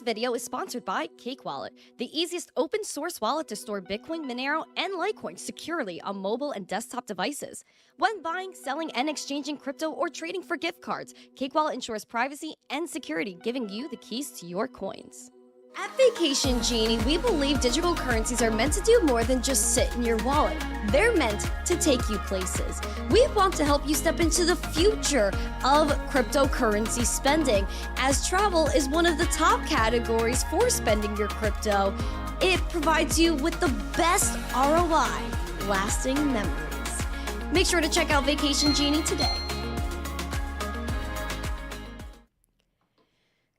video is sponsored by Cake Wallet, the easiest open source wallet to store Bitcoin, Monero, and Litecoin securely on mobile and desktop devices. When buying, selling, and exchanging crypto or trading for gift cards, Cake Wallet ensures privacy and security, giving you the keys to your coins. At Vacation Genie, we believe digital currencies are meant to do more than just sit in your wallet. They're meant to take you places. We want to help you step into the future of cryptocurrency spending, as travel is one of the top categories for spending your crypto. It provides you with the best ROI, lasting memories. Make sure to check out Vacation Genie today.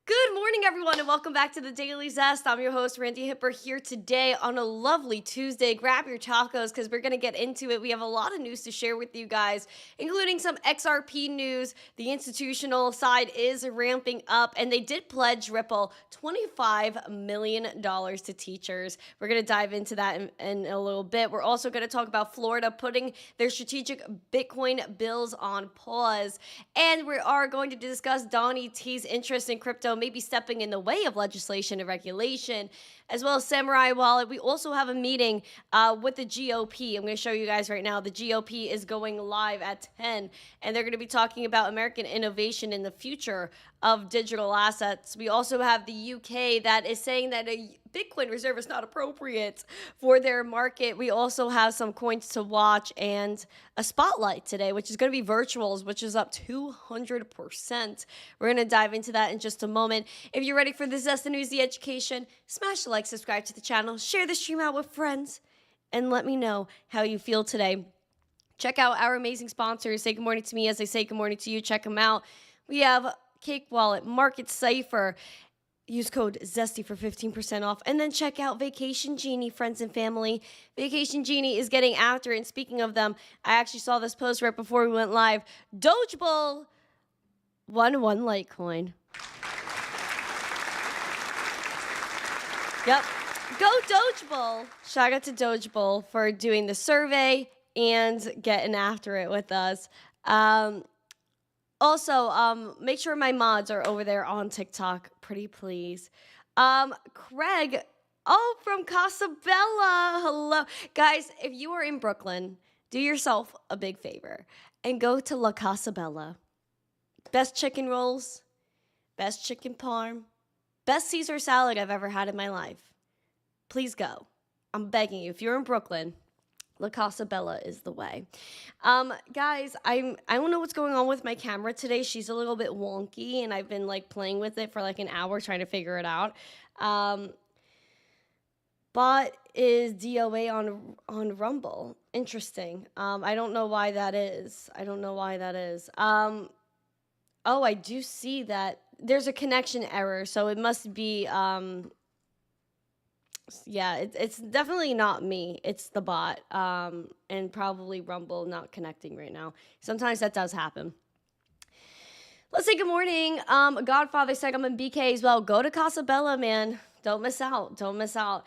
Good morning, everyone, and welcome back to the Daily Zest. I'm your host, Randi Hipper, here today on a lovely Tuesday. Grab your tacos because we're going to get into it. We have a lot of news to share with you guys, including some XRP news. The institutional side is ramping up, and they did pledge Ripple $25 million to teachers. We're going to dive into that in a little bit. We're also going to talk about Florida putting their strategic Bitcoin bills on pause, and we are going to discuss Donnie T's interest in crypto maybe stepping in the way of legislation and regulation, as well as Samurai Wallet. We also have a meeting with the GOP. I'm going to show you guys right now. The GOP is going live at 10, and they're going to be talking about American innovation in the future of digital assets. We also have the UK that is saying that a Bitcoin reserve is not appropriate for their market. We also have some coins to watch and a spotlight today, which is going to be virtuals, which is up 200%. We're going to dive into that in just a moment. If you're ready for the Zest, the news, the education, smash the like, subscribe to the channel, share the stream out with friends, and let me know how you feel today. Check out our amazing sponsors. Say good morning to me as I say good morning to you. Check them out. We have Cake Wallet, Market Cipher. Use code ZESTY for 15% off. And then check out Vacation Genie, friends and family. Vacation Genie is getting after it. And speaking of them, I actually saw this post right before we went live. Dogecoin won one Litecoin. Yep. Go Dogecoin. Shout out to Dogecoin for doing the survey and getting after it with us. Also, make sure my mods are over there on TikTok, pretty please. Craig, from Casabella, hello. Guys, if you are in Brooklyn, do yourself a big favor and go to La Casabella. Best chicken rolls, best chicken parm, best Caesar salad I've ever had in my life. Please go. I'm begging you, if you're in Brooklyn, La Casabella is the way. Guys, I don't know what's going on with my camera today. She's a little bit wonky, and I've been like playing with it for like an hour trying to figure it out. Bot is DOA on Rumble. Interesting. I don't know why that is. Oh, I do see that there's a connection error, so it must be yeah, it's definitely not me. It's the bot, and probably Rumble not connecting right now. Sometimes that does happen. Let's say good morning. Godfather said I'm in BK as well. Go to Casabella, man. Don't miss out. Don't miss out.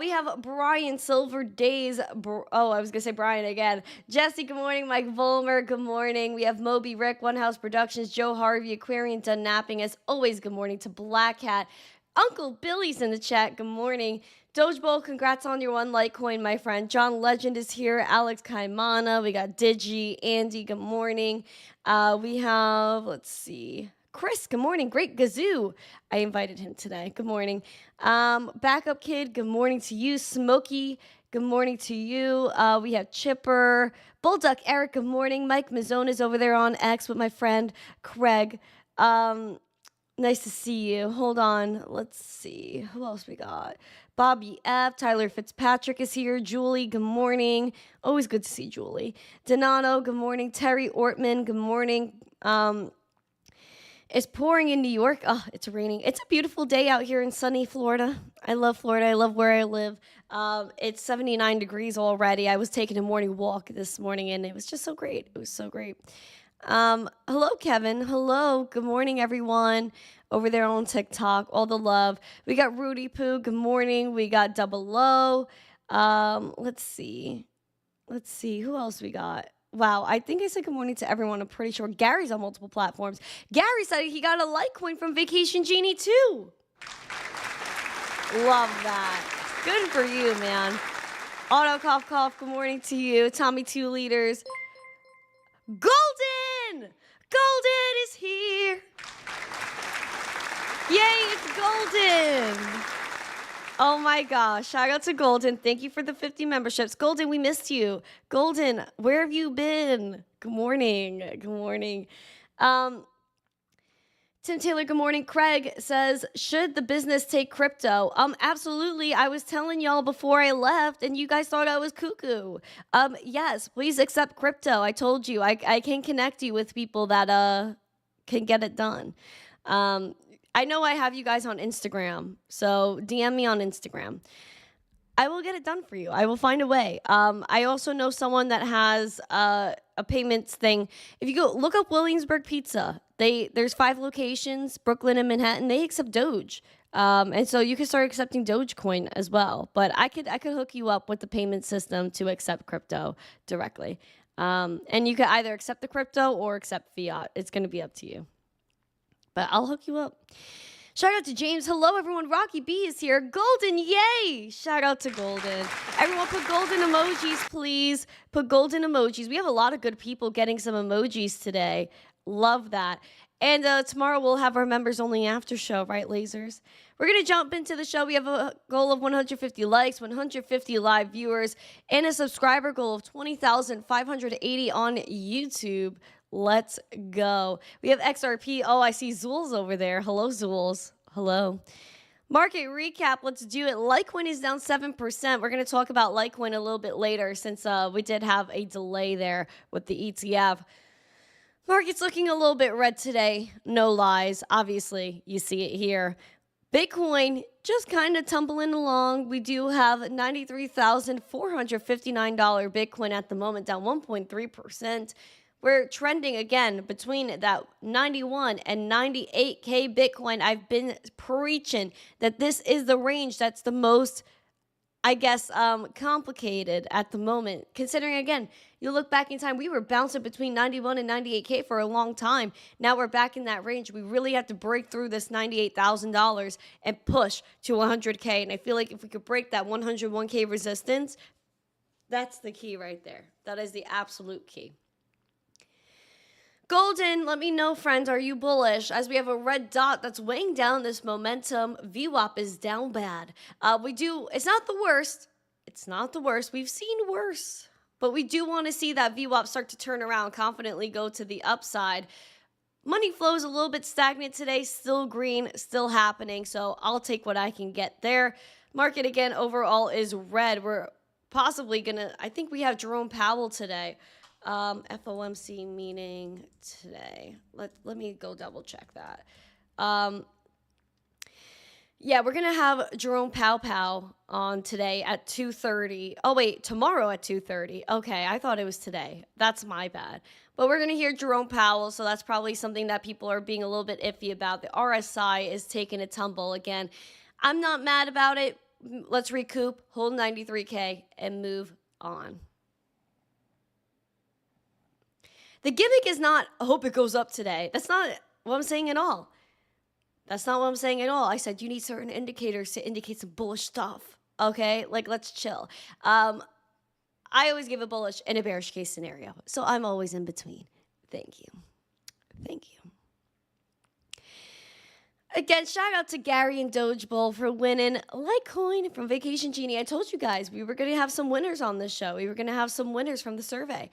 We have Brian Silver Days. I was going to say Brian again. Jesse, good morning. Mike Volmer, good morning. We have Moby Rick, One House Productions, Joe Harvey, Aquarian Done Napping. As always, good morning to Black Hat. Uncle Billy's in the chat. Good morning. Dogecoin, congrats on your one Litecoin, my friend. John Legend is here. Alex Kaimana. We got Digi. Andy, good morning. We have, let's see, Chris, good morning. Great Gazoo. I invited him today. Good morning. Backup Kid, good morning to you. Smokey, good morning to you. We have Chipper. Bullduck Eric, good morning. Mike Mazzone is over there on X with my friend Craig. Nice to see you. Hold on. Let's see. Who else we got? Bobby F. Tyler Fitzpatrick is here. Julie, good morning. Always good to see Julie. Donato, good morning. Terry Ortman, good morning. It's pouring in New York. Oh, it's raining. It's a beautiful day out here in sunny Florida. I love Florida. I love where I live. It's 79 degrees already. I was taking a morning walk this morning, and it was just so great. It was so great. Hello, Kevin. Hello. Good morning, everyone over there on TikTok. All the love. We got Rudy Poo. Good morning. We got Double O. Let's see. Who else we got? Wow, I think I said good morning to everyone. I'm pretty sure Gary's on multiple platforms. Gary said he got a Litecoin from Vacation Genie too. Love that. Good for you, man. Auto Cough Cough, good morning to you. Tommy 2 liters. Golden! Golden is here. Yay, it's Golden. Oh my gosh, shout out to Golden. Thank you for the 50 memberships. Golden, we missed you. Golden, where have you been? Good morning. Good morning. Tim Taylor, good morning. Craig says, should the business take crypto? Absolutely. I was telling y'all before I left, and you guys thought I was cuckoo. Yes, please accept crypto. I told you, I can connect you with people that can get it done. I know I have you guys on Instagram, so DM me on Instagram. I will get it done for you. I will find a way. I also know someone that has a payments thing. If you go look up Williamsburg Pizza, there's 5 locations, Brooklyn and Manhattan. They accept Doge, and so you can start accepting Dogecoin as well. But I could hook you up with the payment system to accept crypto directly, and you could either accept the crypto or accept fiat. It's going to be up to you. But I'll hook you up. Shout out to James. Hello, everyone. Rocky B is here. Golden, yay! Shout out to Golden. Everyone put golden emojis, please. Put golden emojis. We have a lot of good people getting some emojis today. Love that. And tomorrow we'll have our members only after show, right, lasers? We're going to jump into the show. We have a goal of 150 likes, 150 live viewers, and a subscriber goal of 20,580 on YouTube. Let's go. We have XRP. Oh, I see Zools over there. Hello, Zools. Hello. Market recap. Let's do it. Litecoin is down 7%. We're going to talk about Litecoin a little bit later since we did have a delay there with the ETF. Market's looking a little bit red today. No lies. Obviously, you see it here. Bitcoin just kind of tumbling along. We do have $93,459 Bitcoin at the moment, down 1.3%. We're trending again between that 91 and 98K Bitcoin. I've been preaching that this is the range that's the most, I guess, complicated at the moment. Considering, again, you look back in time, we were bouncing between 91 and 98K for a long time. Now we're back in that range. We really have to break through this $98,000 and push to 100K. And I feel like if we could break that 101K resistance, that's the key right there. That is the absolute key. Golden, let me know, friends, are you bullish? As we have a red dot that's weighing down this momentum, VWAP is down bad. It's not the worst. It's not the worst. We've seen worse. But we do want to see that VWAP start to turn around, confidently go to the upside. Money flow is a little bit stagnant today, still green, still happening. So I'll take what I can get there. Market, again, overall is red. We're possibly going to, I think we have Jerome Powell today. FOMC meeting today. Let me go double check that. Yeah, we're gonna have Jerome Powell on today at 2:30. Oh wait, tomorrow at 2:30. Okay, I thought it was today. That's my bad. But we're gonna hear Jerome Powell, so that's probably something that people are being a little bit iffy about. The RSI is taking a tumble again. I'm not mad about it. Let's recoup, hold 93K, and move on. The gimmick is not, I hope it goes up today. That's not what I'm saying at all. That's not what I'm saying at all. I said you need certain indicators to indicate some bullish stuff. Okay? Like, let's chill. I always give a bullish and a bearish case scenario. So I'm always in between. Thank you. Thank you. Again, shout out to Gary and Dogebull for winning Litecoin from Vacation Genie. I told you guys we were going to have some winners on this show. We were going to have some winners from the survey.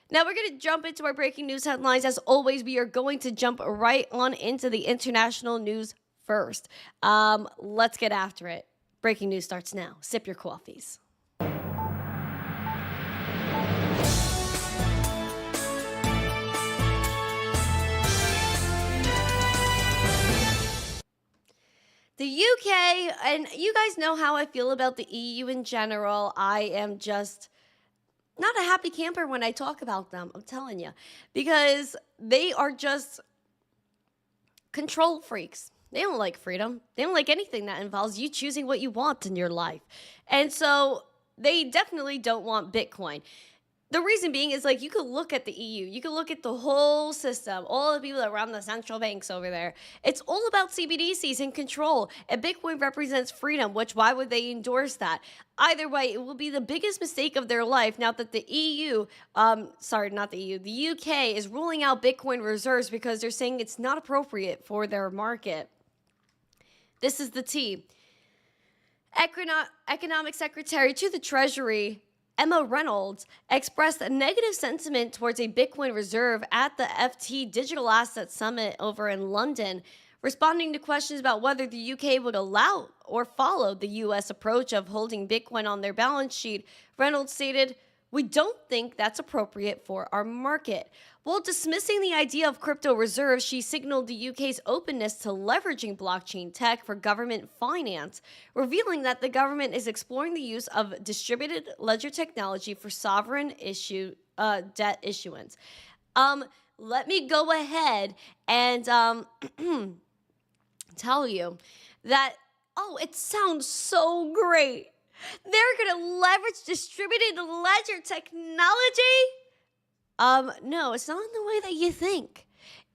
Now we're going to jump into our breaking news headlines. As always, we are going to jump right on into the international news first. Let's get after it. Breaking news starts now. Sip your coffees. The UK, and you guys know how I feel about the EU in general. I am just not a happy camper when I talk about them, I'm telling you, because they are just control freaks. They don't like freedom. They don't like anything that involves you choosing what you want in your life. And so they definitely don't want Bitcoin. The reason being is like you could look at the EU, you could look at the whole system, all the people that run the central banks over there. It's all about CBDCs and control. And Bitcoin represents freedom, which why would they endorse that? Either way, it will be the biggest mistake of their life now that the EU, sorry, not the EU, the UK is ruling out Bitcoin reserves because they're saying it's not appropriate for their market. This is the tea. Economic Secretary to the Treasury, Emma Reynolds, expressed a negative sentiment towards a Bitcoin reserve at the FT Digital Asset Summit over in London. Responding to questions about whether the UK would allow or follow the US approach of holding Bitcoin on their balance sheet, Reynolds stated, "We don't think that's appropriate for our market." While dismissing the idea of crypto reserves, she signaled the UK's openness to leveraging blockchain tech for government finance, revealing that the government is exploring the use of distributed ledger technology for sovereign debt issuance. Let me go ahead and tell you that, it sounds so great. They're going to leverage distributed ledger technology? No, it's not in the way that you think.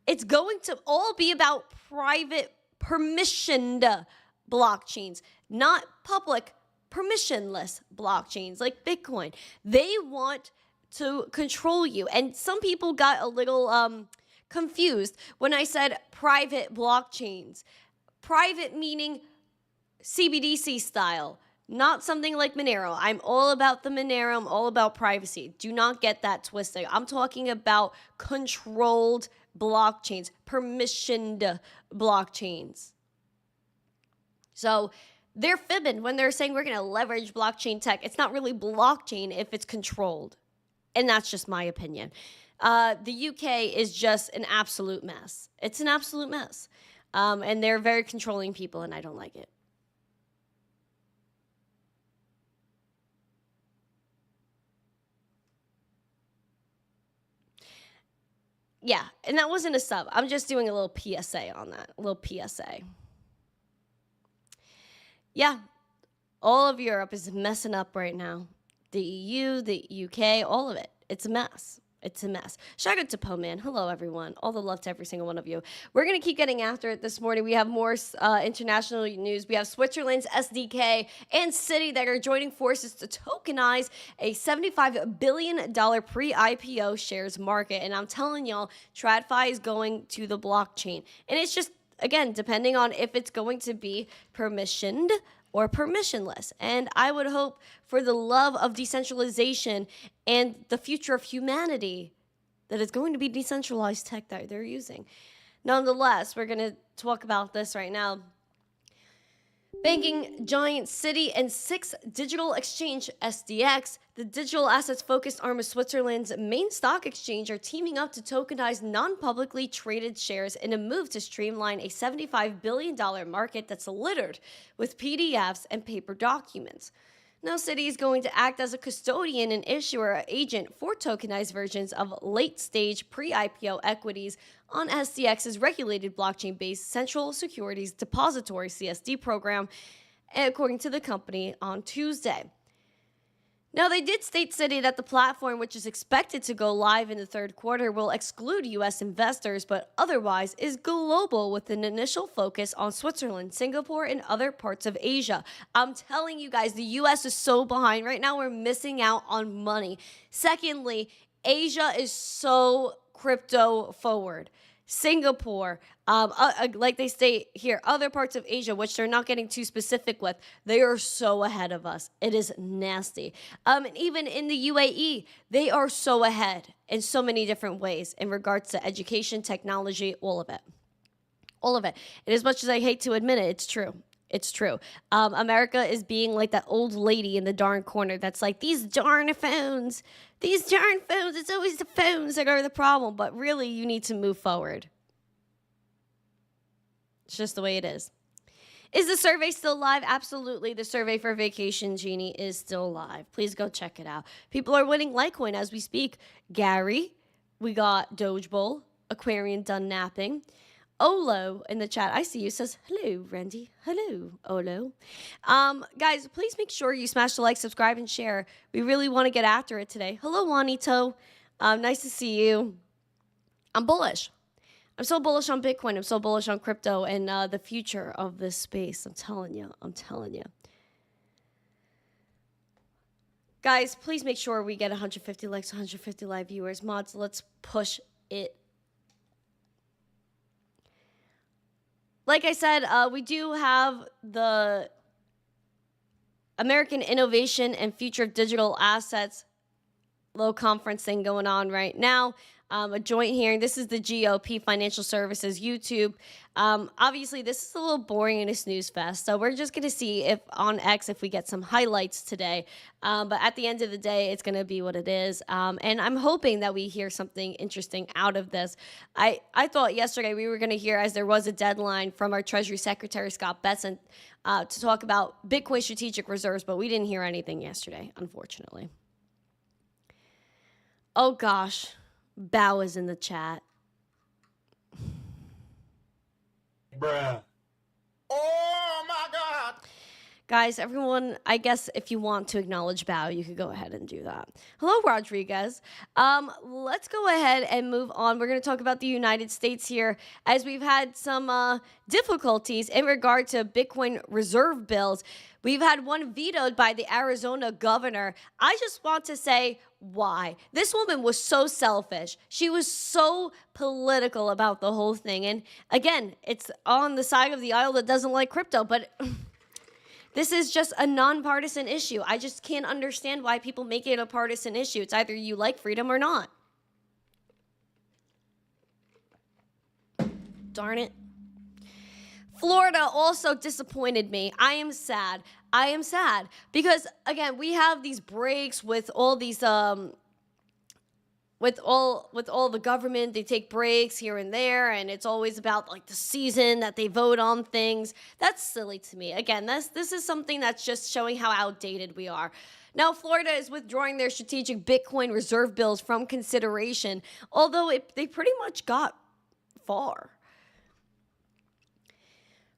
It's going to all be about private permissioned blockchains, not public permissionless blockchains like Bitcoin. They want to control you. And some people got a little confused when I said private blockchains. Private meaning CBDC style. Not something like Monero. I'm all about the Monero. I'm all about privacy. Do not get that twisted. I'm talking about controlled blockchains, permissioned blockchains. So they're fibbing when they're saying we're going to leverage blockchain tech. It's not really blockchain if it's controlled. And that's just my opinion. The UK is just an absolute mess. It's an absolute mess. And they're very controlling people, and I don't like it. Yeah, and that wasn't a sub. I'm just doing a little PSA on that. A little PSA. Yeah, all of Europe is messing up right now. The EU, the UK, all of it. It's a mess. It's a mess. Shout out to Poman. Hello, everyone. All the love to every single one of you. We're going to keep getting after it this morning. We have more international news. We have Switzerland's SDK and Citi that are joining forces to tokenize a $75 billion pre-IPO shares market. And I'm telling y'all, TradFi is going to the blockchain. And it's just, again, depending on if it's going to be permissioned or permissionless. And I would hope for the love of decentralization and the future of humanity that it's going to be decentralized tech that they're using. Nonetheless, we're going to talk about this right now. Banking giant Citi and SIX digital exchange SDX, the digital assets focused arm of Switzerland's main stock exchange, are teaming up to tokenize non-publicly traded shares in a move to streamline a $75 billion market that's littered with PDFs and paper documents. Now, Citi is going to act as a custodian and issuer agent for tokenized versions of late-stage pre-IPO equities on SDX's regulated blockchain-based Central Securities Depository (CSD) program, according to the company on Tuesday. Now, they did state Citi that the platform, which is expected to go live in the third quarter, will exclude U.S. investors, but otherwise is global with an initial focus on Switzerland, Singapore, and other parts of Asia. I'm telling you guys, the U.S. is so behind. Right now, we're missing out on money. Secondly, Asia is so crypto forward. Singapore, like they state here, other parts of Asia, which they're not getting too specific with, they are so ahead of us. It is nasty. And even in the UAE, they are so ahead in so many different ways in regards to education, technology, all of it. All of it. And as much as I hate to admit it, it's true. It's true. America is being like that old lady in the darn corner that's like, these darn phones, it's always the phones that are the problem. But really, you need to move forward. It's just the way it is. Is the survey still live? Absolutely. The survey for Vacation Genie is still live. Please go check it out. People are winning Litecoin as we speak. Gary, we got Doge Bowl, Aquarian done napping. Olo in the chat. I see you. Says, hello, Randy. Hello, Olo. Guys, please make sure you smash the like, subscribe, and share. We really want to get after it today. Hello, Juanito. Nice to see you. I'm bullish. I'm so bullish on Bitcoin. I'm so bullish on crypto and the future of this space. I'm telling you. I'm telling you. Guys, please make sure we get 150 likes, 150 live viewers. Mods, let's push it. Like I said, we do have the American Innovation and Future of Digital Assets little conference thing going on right now. A joint hearing. This is the GOP Financial Services YouTube. Obviously, this is a little boring in a snooze fest, so we're just going to see if on X if we get some highlights today. But at the end of the day, it's going to be what it is. And I'm hoping that we hear something interesting out of this. I thought yesterday we were going to hear, as there was a deadline from our Treasury Secretary, Scott Bessent, to talk about Bitcoin strategic reserves, but we didn't hear anything yesterday, unfortunately. Oh, gosh. Bow is in the chat. Bruh. Oh my God. Guys, everyone, I guess if you want to acknowledge Bow, you could go ahead and do that. Hello, Rodriguez. Let's go ahead and move on. We're going to talk about the United States here, as we've had some difficulties in regard to Bitcoin reserve bills. We've had one vetoed by the Arizona governor. I just want to say why. This woman was so selfish. She was so political about the whole thing. And again, it's on the side of the aisle that doesn't like crypto, but this is just a nonpartisan issue. I just can't understand why people make it a partisan issue. It's either you like freedom or not. Darn it. Florida also disappointed me. I am sad. I am sad because, again, we have these breaks with all these with all the government. They take breaks here and there, and it's always about like the season that they vote on things. That's silly to me. Again, this is something that's just showing how outdated we are. Now, Florida is withdrawing their strategic Bitcoin reserve bills from consideration, although they pretty much got far.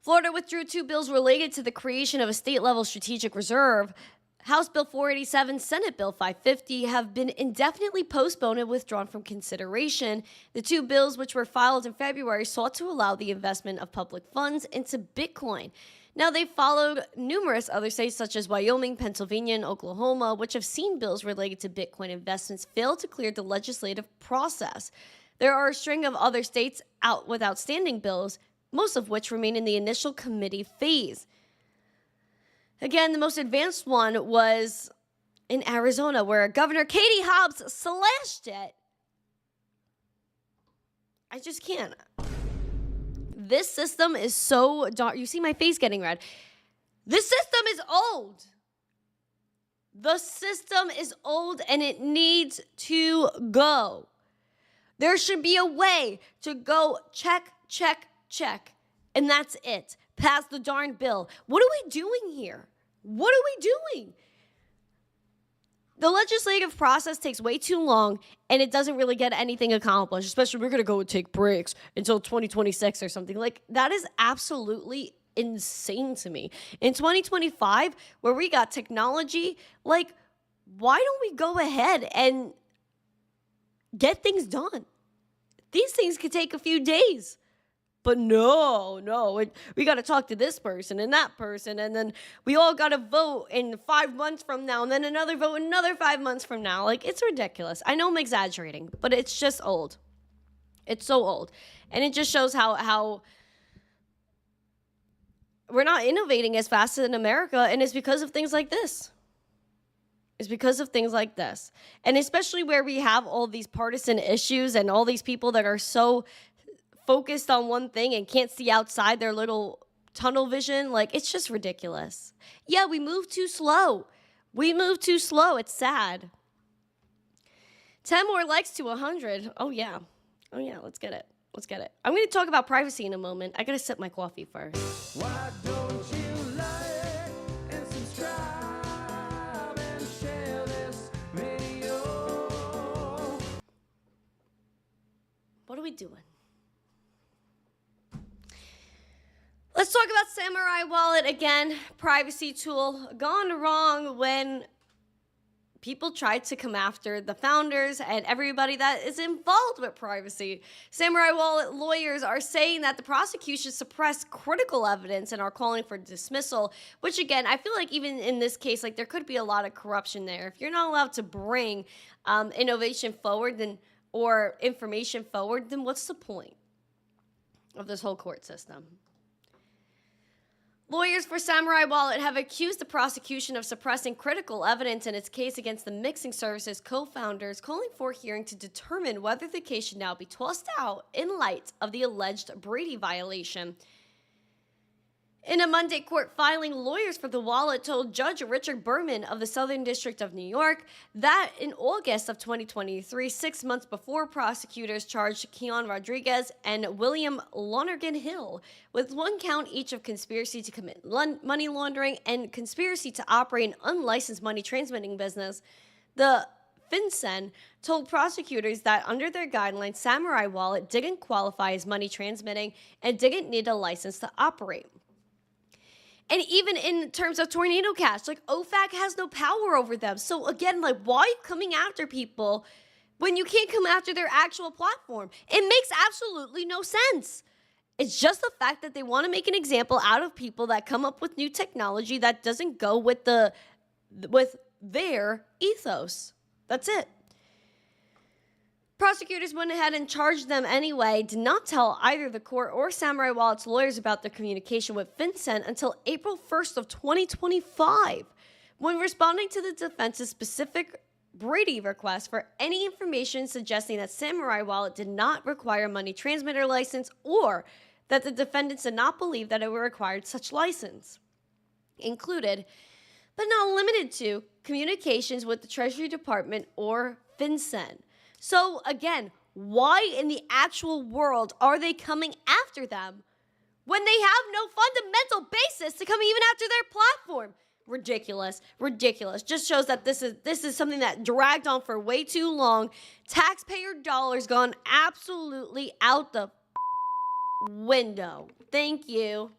Florida withdrew 2 bills related to the creation of a state-level strategic reserve. House Bill 487, Senate Bill 550 have been indefinitely postponed and withdrawn from consideration. The 2 bills, which were filed in February, sought to allow the investment of public funds into Bitcoin. Now, they followed numerous other states such as Wyoming, Pennsylvania, and Oklahoma, which have seen bills related to Bitcoin investments fail to clear the legislative process. There are a string of other states out with outstanding bills, most of which remain in the initial committee phase. Again, the most advanced one was in Arizona, where Governor Katie Hobbs slashed it. I just can't. This system is so dark. You see my face getting red. This system is old. The system is old and it needs to go. There should be a way to go check, check, check, and that's it. Pass the darn bill. What are we doing here? What are we doing? The legislative process takes way too long, and it doesn't really get anything accomplished, especially we're going to go and take breaks until 2026 or something. Like, that is absolutely insane to me. In 2025, where we got technology, like, why don't we go ahead and get things done? These things could take a few days. But no, we got to talk to this person and that person, and then we all got to vote in 5 months from now, and then another vote another 5 months from now. Like, it's ridiculous. I know I'm exaggerating, but it's just old. It's so old. And it just shows how we're not innovating as fast in America, and it's because of things like this. It's because of things like this. And especially where we have all these partisan issues and all these people that are so focused on one thing and can't see outside their little tunnel vision. Like, it's just ridiculous. Yeah, we move too slow. We move too slow. It's sad. 10 more likes to 100. Oh, yeah. Oh, yeah. Let's get it. Let's get it. I'm going to talk about privacy in a moment. I got to sip my coffee first. Why don't you like and subscribe and share this video? What are we doing? Let's talk about Samurai Wallet again. Privacy tool gone wrong when people tried to come after the founders and everybody that is involved with privacy. Samurai Wallet lawyers are saying that the prosecution suppressed critical evidence and are calling for dismissal, which again, I feel like even in this case, like there could be a lot of corruption there. If you're not allowed to bring innovation forward or information forward, then what's the point of this whole court system? Lawyers for Samurai Wallet have accused the prosecution of suppressing critical evidence in its case against the mixing services co-founders, calling for a hearing to determine whether the case should now be tossed out in light of the alleged Brady violation. In a Monday court filing, lawyers for the wallet told Judge Richard Berman of the Southern District of New York that in August of 2023, 6 months before prosecutors charged Keon Rodriguez and William Lonergan Hill with 1 count each of conspiracy to commit money laundering and conspiracy to operate an unlicensed money transmitting business, the FinCEN told prosecutors that under their guidelines, Samurai Wallet didn't qualify as money transmitting and didn't need a license to operate. And even in terms of Tornado Cash, like OFAC has no power over them. So again, like why are you coming after people when you can't come after their actual platform? It makes absolutely no sense. It's just the fact that they want to make an example out of people that come up with new technology that doesn't go with their ethos. That's it. Prosecutors went ahead and charged them anyway, did not tell either the court or Samurai Wallet's lawyers about their communication with FinCEN until April 1st of 2025, when responding to the defense's specific Brady request for any information suggesting that Samurai Wallet did not require a money transmitter license or that the defendants did not believe that it required such license. Included, but not limited to, communications with the Treasury Department or FinCEN. So again, why in the actual world are they coming after them when they have no fundamental basis to come even after their platform? Ridiculous, ridiculous. Just shows that this is something that dragged on for way too long. Taxpayer dollars gone absolutely out the window. Thank you.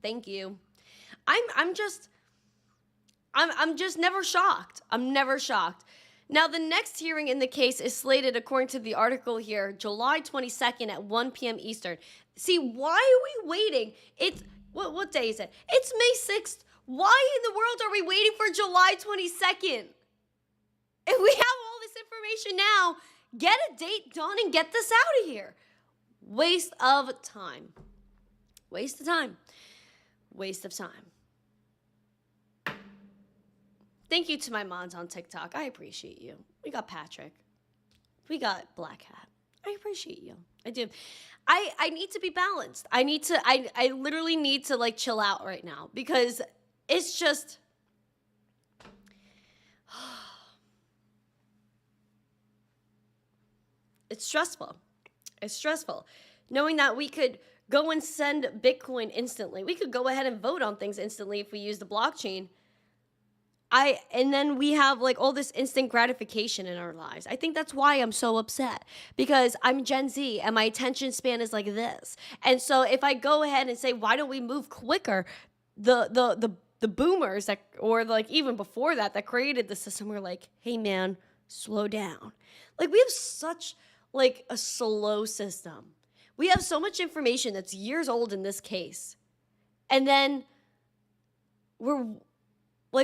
Thank you. I'm just never shocked. I'm never shocked. Now, the next hearing in the case is slated, according to the article here, July 22nd at 1 p.m. Eastern. See, why are we waiting? It's, what day is it? It's May 6th. Why in the world are we waiting for July 22nd? If we have all this information now, get a date done and get this out of here. Waste of time. Waste of time. Waste of time. Thank you to my mods on TikTok. I appreciate you. We got Patrick. We got Black Hat. I appreciate you. I do. I need to be balanced. I literally need to like chill out right now because it's just it's stressful. It's stressful. Knowing that we could go and send Bitcoin instantly. We could go ahead and vote on things instantly if we use the blockchain. And then we have like all this instant gratification in our lives. I think that's why I'm so upset because I'm Gen Z and my attention span is like this. And so if I go ahead and say, why don't we move quicker? The boomers that, or like even before that created the system were like, hey man, slow down. Like we have such like a slow system. We have so much information that's years old in this case. And then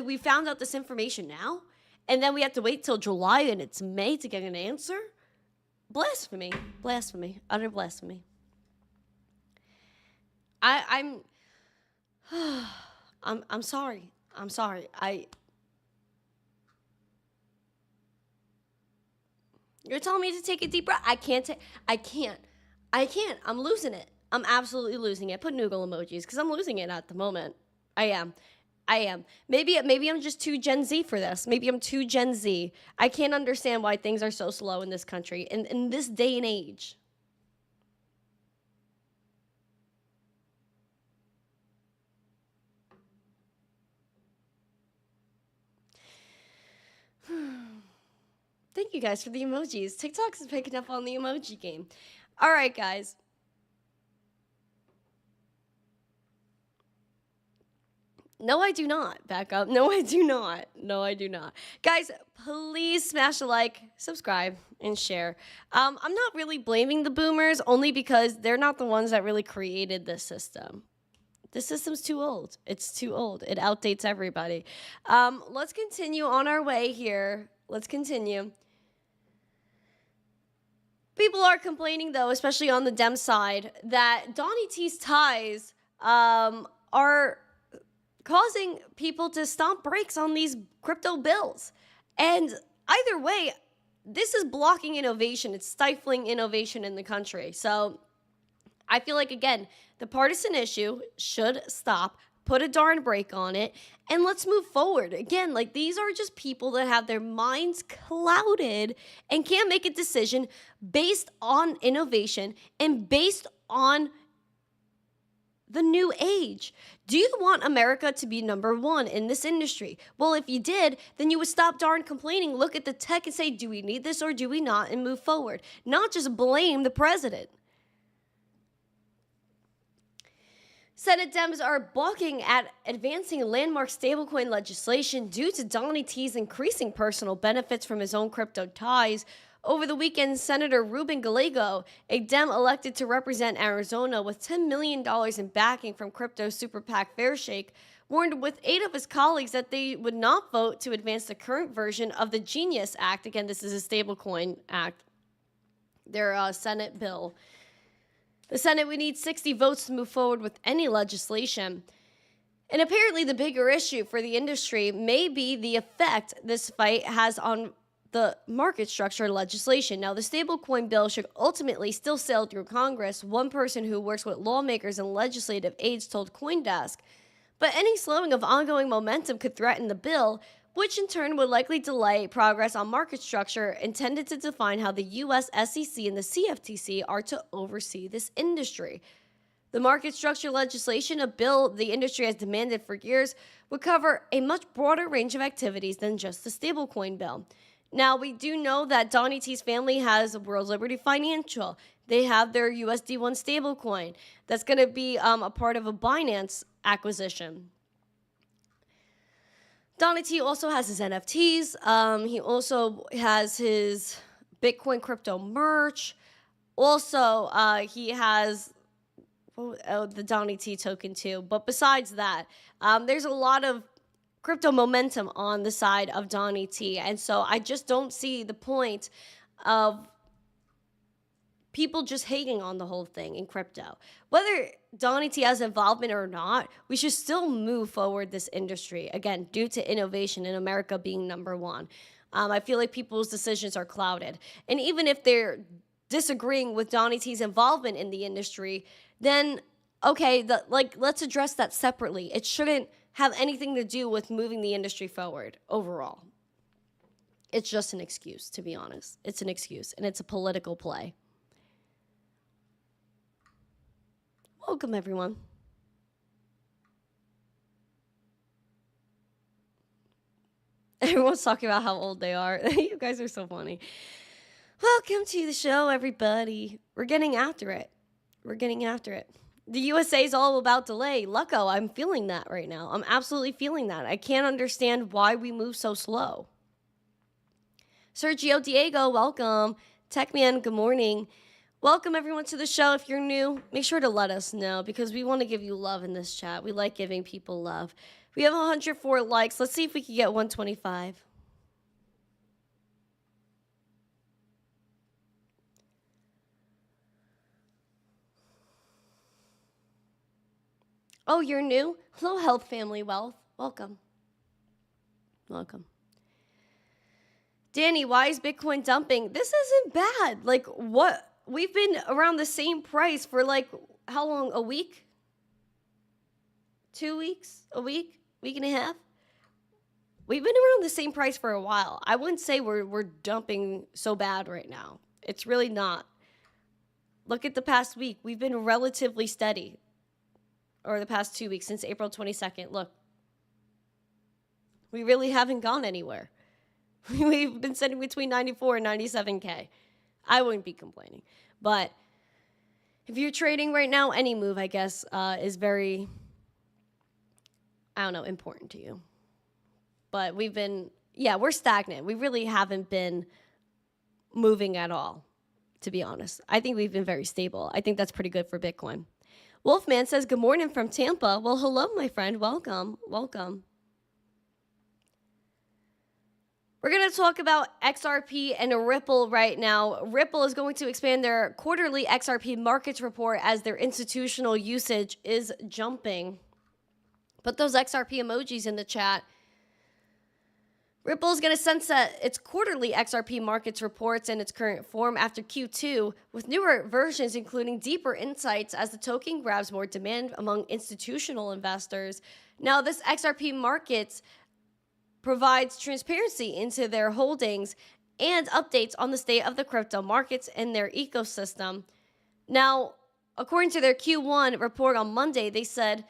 we found out this information now, and then we have to wait till July and it's May to get an answer? Blasphemy. Blasphemy. Utter blasphemy. I'm sorry. I'm sorry. You're telling me to take a deep breath? I can't. I'm losing it. I'm absolutely losing it. Put Noogle emojis because I'm losing it at the moment. I am. Maybe I'm just too Gen Z for this. Maybe I'm too Gen Z. I can't understand why things are so slow in this country in this day and age. Thank you guys for the emojis. TikTok's picking up on the emoji game. All right, guys. No, I do not. Back up. No, I do not. No, I do not. Guys, please smash a like, subscribe, and share. I'm not really blaming the boomers, only because they're not the ones that really created this system. The system's too old. It's too old. It outdates everybody. Let's continue on our way here. Let's continue. People are complaining, though, especially on the Dem side, that Donnie T's ties are causing people to stomp brakes on these crypto bills. And either way, this is blocking innovation. It's stifling innovation in the country. So I feel like, again, the partisan issue should stop, put a darn brake on it, and let's move forward. Again, like, these are just people that have their minds clouded and can't make a decision based on innovation and based on the new age. Do you want America to be number one in this industry? Well, if you did, then you would stop darn complaining, look at the tech and say, do we need this or do we not, and move forward. Not just blame the president. Senate Dems are balking at advancing landmark stablecoin legislation due to Donnie T's increasing personal benefits from his own crypto ties. Over the weekend, Senator Ruben Gallego, a Dem elected to represent Arizona with $10 million in backing from crypto super PAC Fairshake, warned with 8 of his colleagues that they would not vote to advance the current version of the Genius Act. Again, this is a stablecoin act, their Senate bill. The Senate would need 60 votes to move forward with any legislation. And apparently the bigger issue for the industry may be the effect this fight has on the market structure legislation. Now, the stablecoin bill should ultimately still sail through Congress, one person who works with lawmakers and legislative aides told CoinDesk. But any slowing of ongoing momentum could threaten the bill, which in turn would likely delay progress on market structure intended to define how the U.S. SEC and the CFTC are to oversee this industry. The market structure legislation, a bill the industry has demanded for years, would cover a much broader range of activities than just the stablecoin bill. Now, we do know that Donnie T's family has World Liberty Financial. They have their USD1 stablecoin that's going to be a part of a Binance acquisition. Donnie T also has his NFTs. He also has his Bitcoin crypto merch. Also, he has the Donnie T token too. But besides that, there's a lot of crypto momentum on the side of Donnie T. And so I just don't see the point of people just hating on the whole thing in crypto. Whether Donnie T has involvement or not, we should still move forward this industry, again, due to innovation in America being number one. I feel like people's decisions are clouded. And even if they're disagreeing with Donnie T's involvement in the industry, then, okay, let's address that separately. It shouldn't have anything to do with moving the industry forward overall. It's just an excuse, to be honest. It's an excuse, and it's a political play. Welcome, everyone. Everyone's talking about how old they are. You guys are so funny. Welcome to the show, everybody. We're getting after it. We're getting after it. The USA is all about delay. Lucko, I'm feeling that right now. I'm absolutely feeling that. I can't understand why we move so slow. Sergio Diego, welcome. Techman, good morning. Welcome, everyone, to the show. If you're new, make sure to let us know because we want to give you love in this chat. We like giving people love. We have 104 likes. Let's see if we can get 125. Oh, you're new? Hello, Health Family Wealth. Welcome. Welcome. Danny, why is Bitcoin dumping? This isn't bad. Like, what? We've been around the same price for, like, how long? A week? 2 weeks? A week? Week and a half? We've been around the same price for a while. I wouldn't say we're dumping so bad right now. It's really not. Look at the past week. We've been relatively steady. Or the past 2 weeks, since April 22nd. Look. We really haven't gone anywhere. We've been sitting between 94 and 97K. I wouldn't be complaining. But if you're trading right now, any move, I guess, is very, I don't know, important to you. But we're stagnant. We really haven't been moving at all, to be honest. I think we've been very stable. I think that's pretty good for Bitcoin. Wolfman says, good morning from Tampa. Well, hello, my friend. Welcome. Welcome. We're going to talk about XRP and Ripple right now. Ripple is going to expand their quarterly XRP markets report as their institutional usage is jumping. Put those XRP emojis in the chat. Ripple is going to sunset its quarterly XRP markets reports in its current form after Q2, with newer versions including deeper insights as the token grabs more demand among institutional investors. Now, this XRP markets provides transparency into their holdings and updates on the state of the crypto markets and their ecosystem. Now, according to their Q1 report on Monday, they said,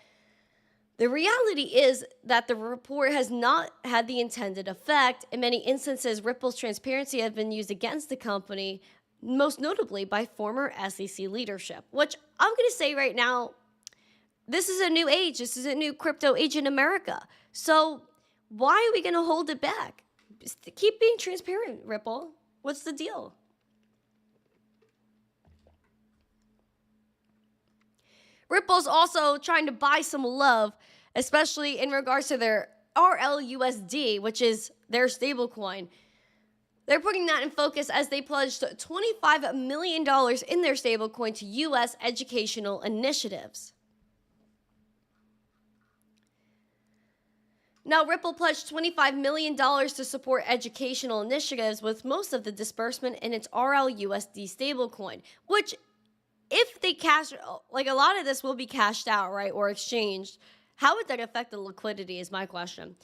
the reality is that the report has not had the intended effect. In many instances, Ripple's transparency has been used against the company, most notably by former SEC leadership, which I'm going to say right now, this is a new age. This is a new crypto age in America. So why are we going to hold it back? Just keep being transparent, Ripple. What's the deal? Ripple's also trying to buy some love, especially in regards to their RLUSD, which is their stablecoin. They're putting that in focus as they pledged $25 million in their stablecoin to U.S. educational initiatives. Now, Ripple pledged $25 million to support educational initiatives, with most of the disbursement in its RLUSD stablecoin, which, if they cash, like a lot of this will be cashed out, right, or exchanged, how would that affect the liquidity is my question.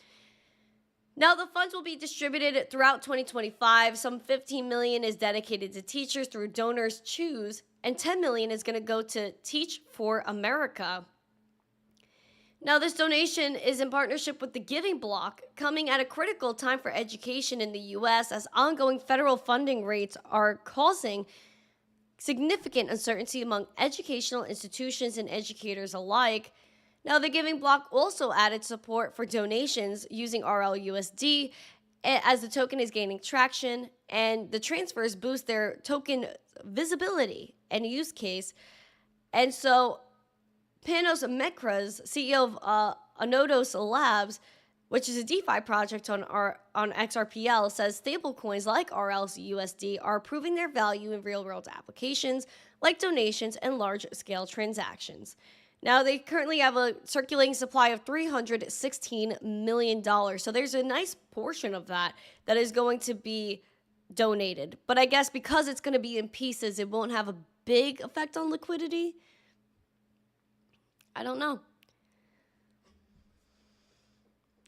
Now, the funds will be distributed throughout 2025. Some $15 million is dedicated to teachers through Donors Choose, and $10 million is going to go to Teach for America. Now, this donation is in partnership with the Giving Block, coming at a critical time for education in the U.S. as ongoing federal funding rates are causing significant uncertainty among educational institutions and educators alike. Now, the Giving Block also added support for donations using RLUSD as the token is gaining traction, and the transfers boost their token visibility and use case. And so Panos Mekras, CEO of Anodos Labs, which is a DeFi project on XRPL, says stablecoins like RLUSD are proving their value in real-world applications like donations and large-scale transactions. Now, they currently have a circulating supply of $316 million. So there's a nice portion of that is going to be donated. But I guess because it's going to be in pieces, it won't have a big effect on liquidity. I don't know.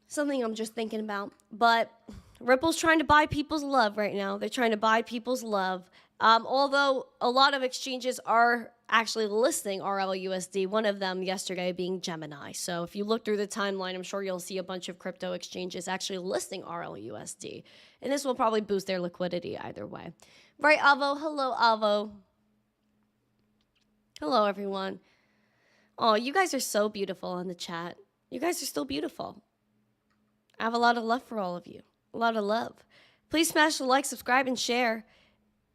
Something I'm just thinking about. But Ripple's trying to buy people's love right now. They're trying to buy people's love. Although a lot of exchanges are actually listing RLUSD, one of them yesterday being Gemini. So if you look through the timeline, I'm sure you'll see a bunch of crypto exchanges actually listing RLUSD. And this will probably boost their liquidity either way. Right, Avo? Hello, Avo. Hello, everyone. Oh, you guys are so beautiful in the chat. You guys are still beautiful. I have a lot of love for all of you. A lot of love. Please smash the like, subscribe, and share.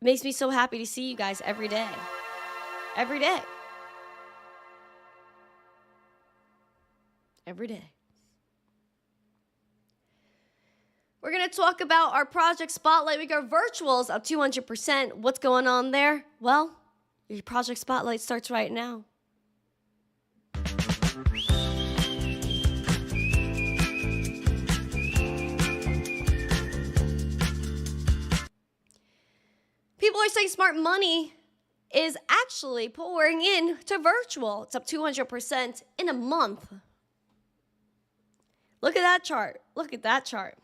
It makes me so happy to see you guys every day. Every day. Every day. We're going to talk about our project spotlight. We got virtuals up 200%. What's going on there? Well, your project spotlight starts right now. People are saying smart money is actually pouring in to virtual. It's up 200% in a month. Look at that chart. Look at that chart.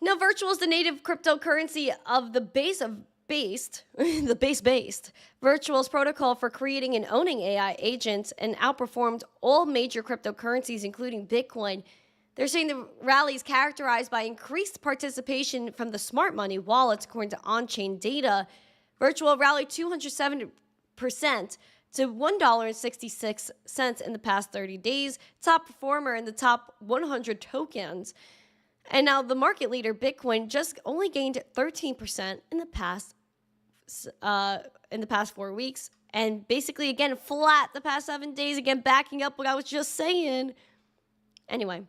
Now, virtual is the native cryptocurrency of the based Virtual's protocol for creating and owning AI agents and outperformed all major cryptocurrencies, including Bitcoin. They're saying the rally is characterized by increased participation from the smart money wallets, according to on-chain data. Virtual rallied 207% to $1.66 in the past 30 days, top performer in the top 100 tokens. And now the market leader, Bitcoin, just only gained 13% in the past 4 weeks, and basically again flat the past 7 days. Again, backing up what I was just saying. Anyway.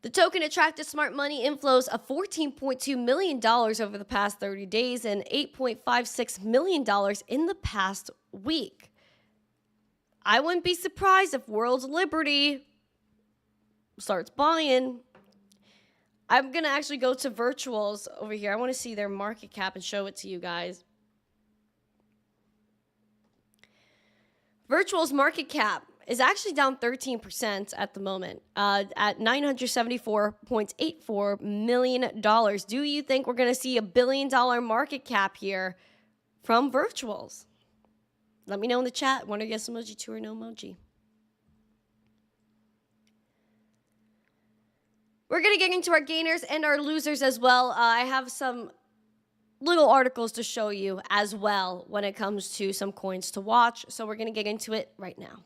The token attracted smart money inflows of $14.2 million over the past 30 days and $8.56 million in the past week. I wouldn't be surprised if World Liberty starts buying. I'm going to actually go to virtuals over here. I want to see their market cap and show it to you guys. Virtuals market cap is actually down 13% at the moment, at $974.84 million. Do you think we're going to see $1 billion market cap here from virtuals? Let me know in the chat. Want to guess emoji 2 or no emoji? We're going to get into our gainers and our losers as well. I have some little articles to show you as well when it comes to some coins to watch. So we're going to get into it right now.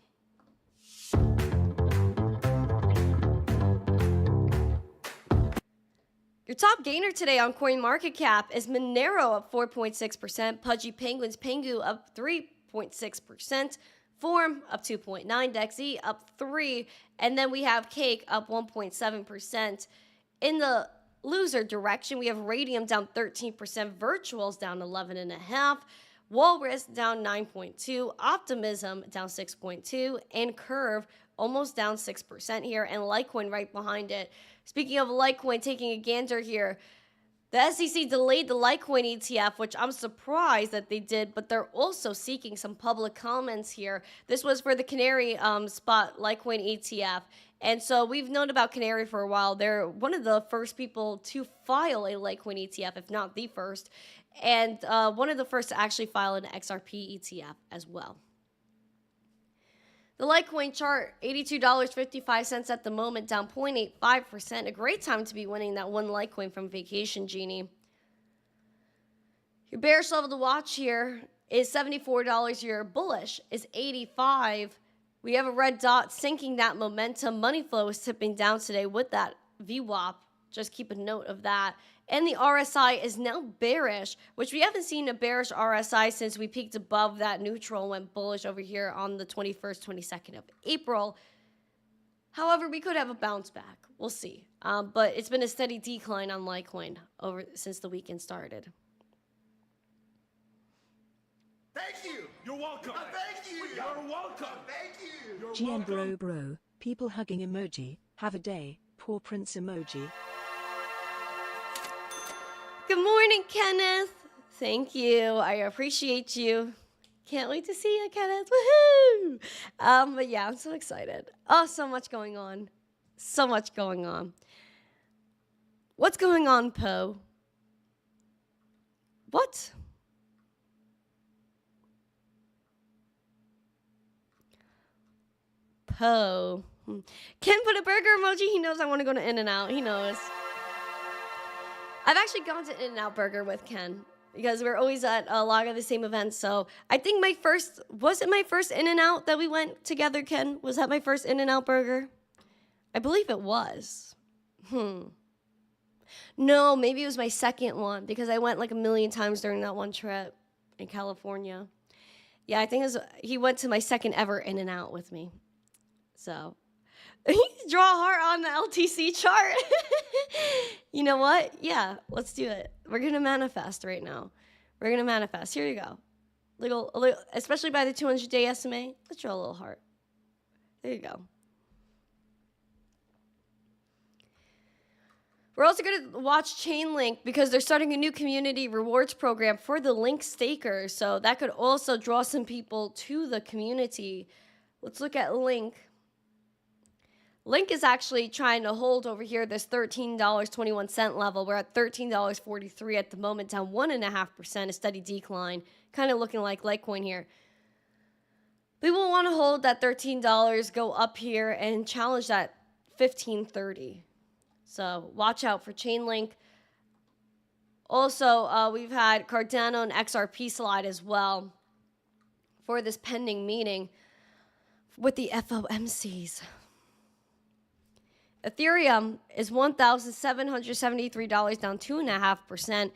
Your top gainer today on CoinMarketCap is Monero up 4.6%, Pudgy Penguins Pengu up 3.6%, Form up 2.9%, DexE up 3%, and then we have Cake up 1.7%. In the loser direction, we have Radium down 13%, Virtuals down 11.5%, Walrus down 9.2%, Optimism down 6.2%, and Curve almost down 6% here, and Litecoin right behind it. Speaking of Litecoin, taking a gander here, the SEC delayed the Litecoin ETF, which I'm surprised that they did, but they're also seeking some public comments here. This was for the Canary spot Litecoin ETF. And so we've known about Canary for a while. They're one of the first people to file a Litecoin ETF, if not the first, and one of the first to actually file an XRP ETF as well. The Litecoin chart, $82.55 at the moment, down 0.85%. A great time to be winning that one Litecoin from Vacation Genie. Your bearish level to watch here is $74. Your bullish is $85. We have a red dot sinking that momentum. Money flow is tipping down today with that VWAP. Just keep a note of that. And the RSI is now bearish, which we haven't seen a bearish RSI since we peaked above that neutral and went bullish over here on the 21st, 22nd of April. However, we could have a bounce back. We'll see. But it's been a steady decline on Litecoin since the weekend started. Thank you. You're welcome. Thank you. You're welcome. Thank you. GM bro, people hugging emoji, have a day, poor Prince emoji. Good morning, Kenneth. Thank you. I appreciate you. Can't wait to see you, Kenneth. Woohoo! But yeah, I'm so excited. Oh, so much going on. So much going on. What's going on, Poe? What? Poe. Ken put a burger emoji. He knows I want to go to In-N-Out. He knows. I've actually gone to In-N-Out Burger with Ken because we're always at a lot of the same events. So I think was it my first In-N-Out that we went together, Ken? Was that my first In-N-Out Burger? I believe it was. No, maybe it was my second one because I went like a million times during that one trip in California. Yeah, I think he went to my second ever In-N-Out with me. So draw a heart on the LTC chart. You know what? Yeah, let's do it. We're going to manifest right now. We're going to manifest. Here you go. A little, especially by the 200-day SMA. Let's draw a little heart. There you go. We're also going to watch Chainlink because they're starting a new community rewards program for the Link stakers. So that could also draw some people to the community. Let's look at Link. Link is actually trying to hold over here this $13.21 level. We're at $13.43 at the moment, down 1.5%, a steady decline, kind of looking like Litecoin here. We will want to hold that $13, go up here and challenge that 15.30. So watch out for Chainlink. Also, we've had Cardano and XRP slide as well for this pending meeting with the FOMCs. Ethereum is $1,773, down 2.5%.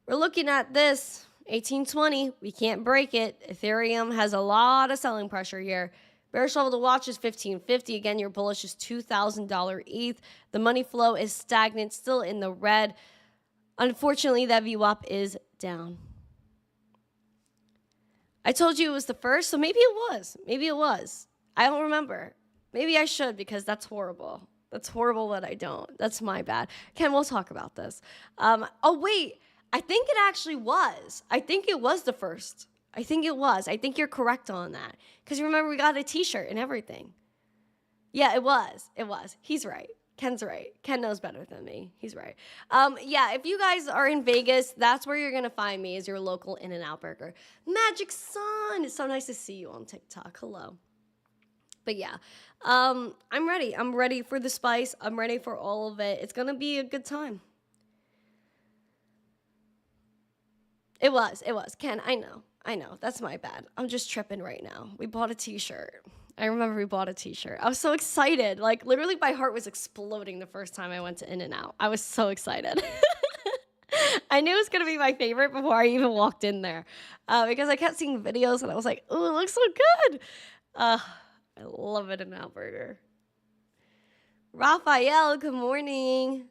We're looking at this 1820. We can't break it. Ethereum has a lot of selling pressure here. Bearish level to watch is 1550. Again, your bullish is $2,000 ETH. The money flow is stagnant, still in the red. Unfortunately, that VWAP is down. I told you it was the first, so maybe it was. Maybe it was. I don't remember. Maybe I should, because that's horrible. That's horrible that I don't. That's my bad. Ken, we'll talk about this. Oh, wait. I think it actually was. I think it was the first. I think it was. I think you're correct on that. Because remember, we got a t-shirt and everything. Yeah, it was. It was. He's right. Ken's right. Ken knows better than me. He's right. Yeah, if you guys are in Vegas, that's where you're going to find me, is your local In-N-Out burger. Magic Sun. It's so nice to see you on TikTok. Hello. But yeah, I'm ready. I'm ready for the spice. I'm ready for all of it. It's going to be a good time. It was. Ken, I know. That's my bad. I'm just tripping right now. We bought a t-shirt. I remember we bought a t-shirt. I was so excited. Like, literally my heart was exploding the first time I went to In-N-Out. I was so excited. I knew it was going to be my favorite before I even walked in there. Because I kept seeing videos and I was like, oh, it looks so good. I love In-N-Out burger. Raphael, good morning.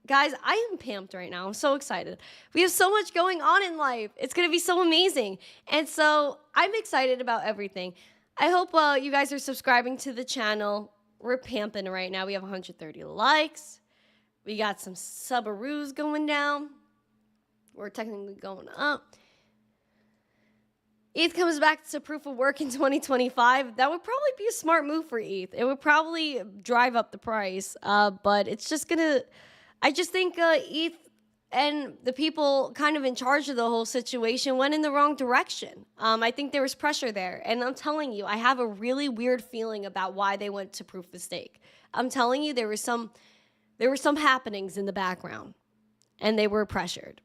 Guys, I am pumped right now. I'm so excited. We have so much going on in life. It's going to be so amazing. And so I'm excited about everything. I hope you guys are subscribing to the channel. We're pamping right now. We have 130 likes. We got some subaroos going down. We're technically going up. ETH comes back to proof of work in 2025. That would probably be a smart move for ETH. It would probably drive up the price. But it's just going to... I just think ETH and the people kind of in charge of the whole situation went in the wrong direction. I think there was pressure there. And I'm telling you, I have a really weird feeling about why they went to proof of stake. I'm telling you, there were some happenings in the background, and they were pressured.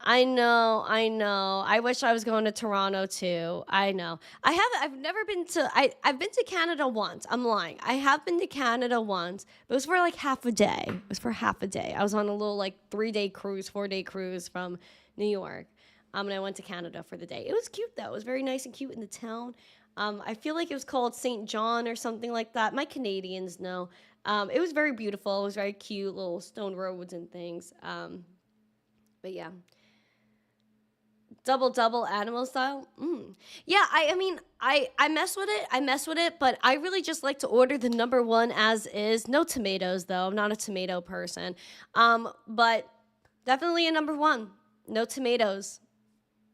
I know. I wish I was going to Toronto too. I know. I've never been to, I've been to Canada once. I'm lying. I have been to Canada once, but it was for like half a day. It was for half a day. I was on a little like 4-day cruise from New York. And I went to Canada for the day. It was cute though. It was very nice and cute in the town. I feel like it was called St. John or something like that. My Canadians know. It was very beautiful. It was very cute, little stone roads and things. But yeah. Double animal style. Yeah, I mean, I mess with it, but I really just like to order the number one as is. No tomatoes though. I'm not a tomato person. But definitely a number one. No tomatoes.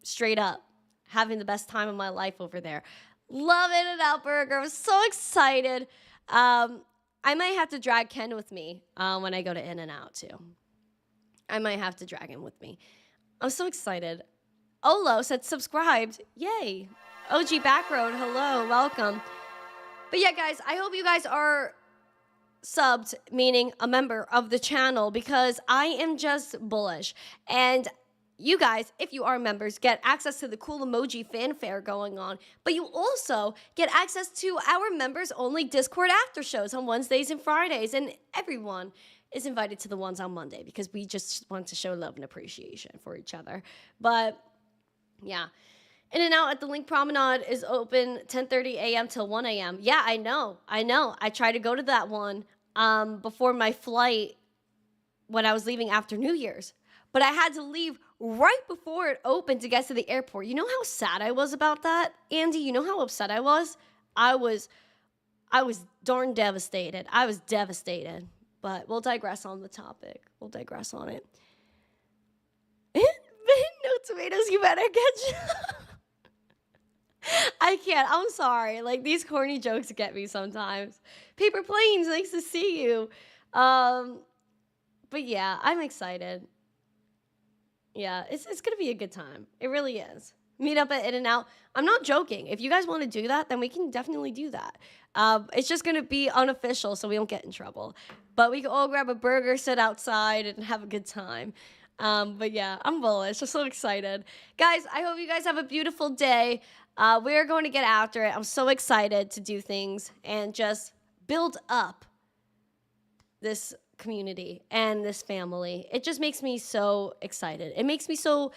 Straight up. Having the best time of my life over there. Love In-N-Out burger. I'm so excited. I might have to drag Ken with me when I go to In-N-Out too. I might have to drag him with me. I'm so excited. Olo said subscribed. Yay. OG Backroad, hello, welcome. But yeah, guys, I hope you guys are subbed, meaning a member of the channel, because I am just bullish. And you guys, if you are members, get access to the cool emoji fanfare going on. But you also get access to our members-only Discord after shows on Wednesdays and Fridays. And everyone is invited to the ones on Monday because we just want to show love and appreciation for each other. But yeah. In-N-Out at the Link Promenade is open 10:30 a.m. till 1 a.m. Yeah, I know. I tried to go to that one before my flight when I was leaving after New Year's. But I had to leave right before it opened to get to the airport. You know how sad I was about that? Andy, you know how upset I was? I was darn devastated. I was devastated. But we'll digress on the topic. We'll digress on it. No tomatoes, you better get I can't. I'm sorry. Like, these corny jokes get me sometimes. Paper Planes, nice to see you. But yeah, I'm excited. Yeah, it's going to be a good time. It really is. meet up at In-N-Out. I'm not joking. If you guys want to do that, then we can definitely do that. It's just going to be unofficial, so we don't get in trouble. But we can all grab a burger, sit outside, and have a good time. But yeah, I'm bullish. I'm so excited. Guys, I hope you guys have a beautiful day. We're going to get after it. I'm so excited to do things and just build up this community and this family. It just makes me so excited. It makes me so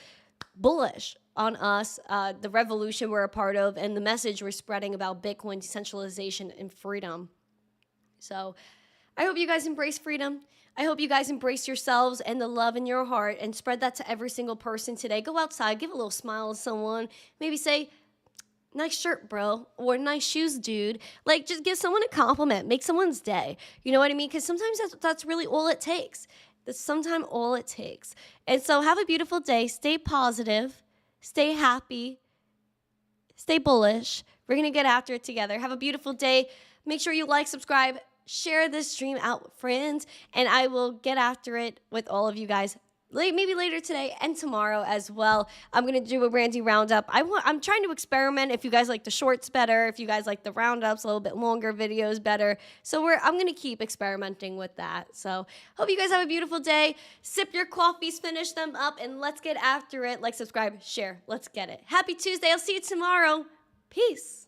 bullish on us, the revolution we're a part of, and the message we're spreading about Bitcoin, decentralization, and freedom. So I hope you guys embrace freedom. I hope you guys embrace yourselves and the love in your heart and spread that to every single person today. Go outside, give a little smile to someone. Maybe say, nice shirt, bro, or nice shoes, dude. Like, just give someone a compliment. Make someone's day. You know what I mean? Because sometimes that's really all it takes. That's sometimes all it takes. And so have a beautiful day. Stay positive. Stay happy. Stay bullish. We're going to get after it together. Have a beautiful day. Make sure you like, subscribe, share this stream out with friends, and I will get after it with all of you guys maybe later today and tomorrow as well. I'm going to do a Randi roundup. I'm trying to experiment if you guys like the shorts better, if you guys like the roundups, a little bit longer videos better. So I'm going to keep experimenting with that. So hope you guys have a beautiful day. Sip your coffees, finish them up, and let's get after it. Like, subscribe, share. Let's get it. Happy Tuesday. I'll see you tomorrow. Peace.